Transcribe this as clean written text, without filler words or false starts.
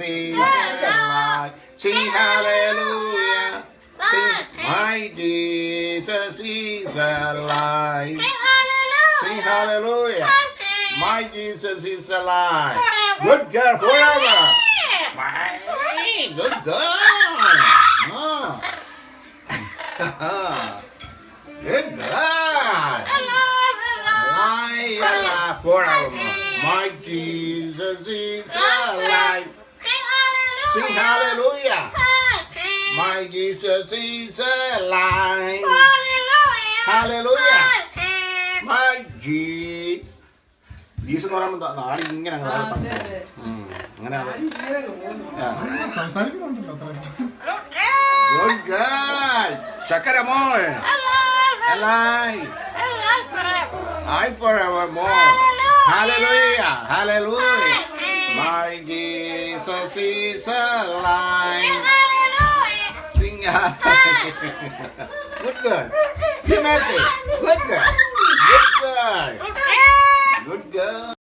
is alive. Sing hallelujah. Sing, my Jesus is alive. Sing hallelujah. My Jesus is alive. Good girl forever. My good girl. Oh. Good girl. Alive forever. My Jesus is alive. Sing hallelujah. My Jesus is alive. Hallelujah. My Jesus. Jesus എന്ന് പറയുമ്പോൾ നാളെ ഇങ്ങനെ അങ്ങനെ Good girl. Chakara more. Alive. I forevermore. Hallelujah. Hallelujah. My Jesus is alive. Sing. Good girl. You make it. Good girl.